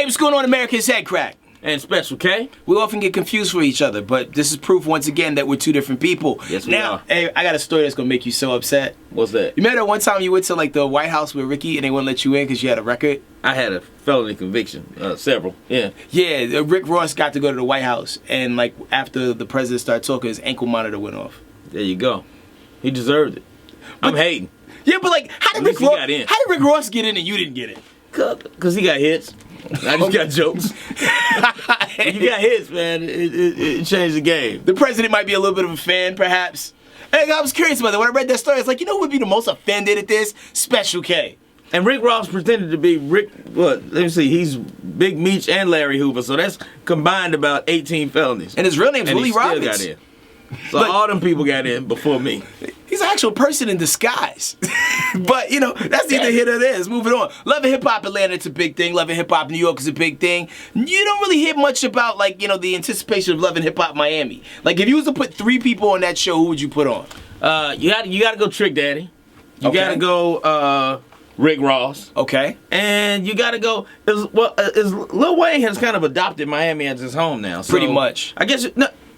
Hey, what's going on, America? It's Headkrack. And Special K. We often get confused for each other, but this is proof once again that we're two different people. Yes, we are. Hey, I got a story that's gonna make you so upset. What's that? You remember that one time you went to like the White House with Rickey and they wouldn't let you in because you had a record? I had a felony conviction, several. Yeah. Yeah, Rick Ross got to go to the White House, and like after the president started talking, his ankle monitor went off. There you go. He deserved it. I'm hating. Yeah, but like, how did Rick Ross get in and you didn't get in? Cause he got hits. I just got jokes. You got hits, man. It changed the game. The president might be a little bit of a fan, perhaps. Hey, I was curious about that. When I read that story, it's like, you know who would be the most offended at this? Special K. And Rick Ross pretended to be let me see, he's Big Meech and Larry Hoover, so that's combined about 18 felonies. And his real name's Willie Roberts. Got in. So all them people got in before me. He's an actual person in disguise. But, you know, that's neither here nor there. Let's move it on. Love and Hip Hop Atlanta, it's a big thing. Love and Hip Hop New York is a big thing. You don't really hear much about, like, you know, the anticipation of Love and Hip Hop Miami. Like, if you was to put 3 people on that show, who would you put on? You gotta go Trick Daddy. You gotta go Rick Ross. Okay. And you gotta go. Lil Wayne has kind of adopted Miami as his home now. So pretty much. I guess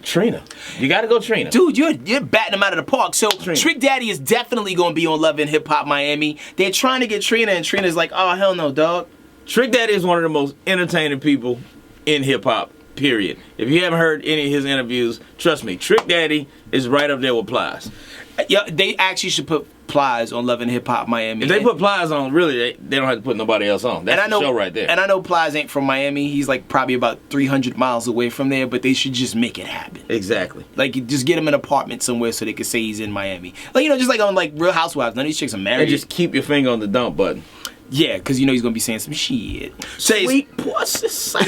Trina. You gotta go Trina. Dude, you're batting them out of the park. So Trina. Trick Daddy is definitely gonna be on Love and Hip Hop Miami. They're trying to get Trina, and Trina's like, oh hell no, dog. Trick Daddy is one of the most entertaining people in hip hop. Period. If you haven't heard any of his interviews, trust me, Trick Daddy is right up there with Plies. Yeah, they actually should put Plies on Love and Hip Hop Miami. If they put Plies on, really, they don't have to put nobody else on. That's the show right there. And I know Plies ain't from Miami. He's like probably about 300 miles away from there, but they should just make it happen. Exactly. Like, just get him an apartment somewhere so they can say he's in Miami. Like, you know, just like on like Real Housewives. None of these chicks are married. And just keep your finger on the dump button. Yeah, because you know he's going to be saying some shit. Sweet pussy.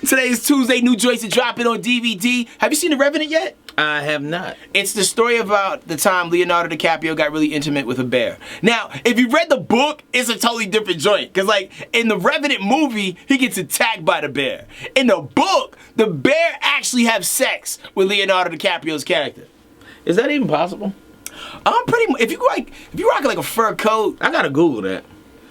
Today's Tuesday. New joints are dropping on DVD. Have you seen The Revenant yet? I have not. It's the story about the time Leonardo DiCaprio got really intimate with a bear. Now, if you read the book, it's a totally different joint. Because, like, in the Revenant movie, he gets attacked by the bear. In the book, the bear actually has sex with Leonardo DiCaprio's character. Is that even possible? Pretty much. If you rock like a fur coat, I gotta Google that.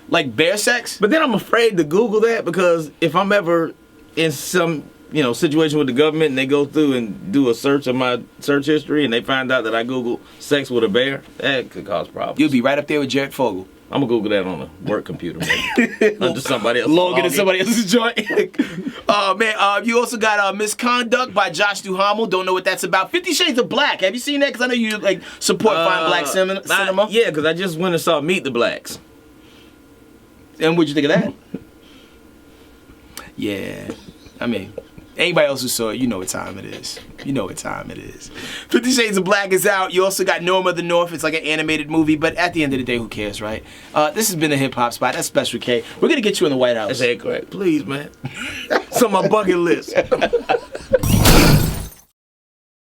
Like bear sex? But then I'm afraid to Google that because if I'm ever in some, situation with the government and they go through and do a search of my search history and they find out that I Googled sex with a bear, that could cause problems. You'll be right up there with Jared Fogle. I'm gonna Google that on a work computer, maybe. Under somebody else. Log into somebody else's joint. You also got Misconduct by Josh Duhamel. Don't know what that's about. 50 Shades of Black. Have you seen that? Because I know you like support fine black cinema. Yeah, because I just went and saw Meet the Blacks. And what'd you think of that? Yeah. I mean, anybody else who saw it, you know what time it is. 50 Shades of Black is out. You also got Norm of the North. It's like an animated movie, but at the end of the day, who cares, right? This has been the Hip Hop Spot. That's Special K. We're going to get you in the White House. That's Headkrack. Please, man. It's on my bucket list.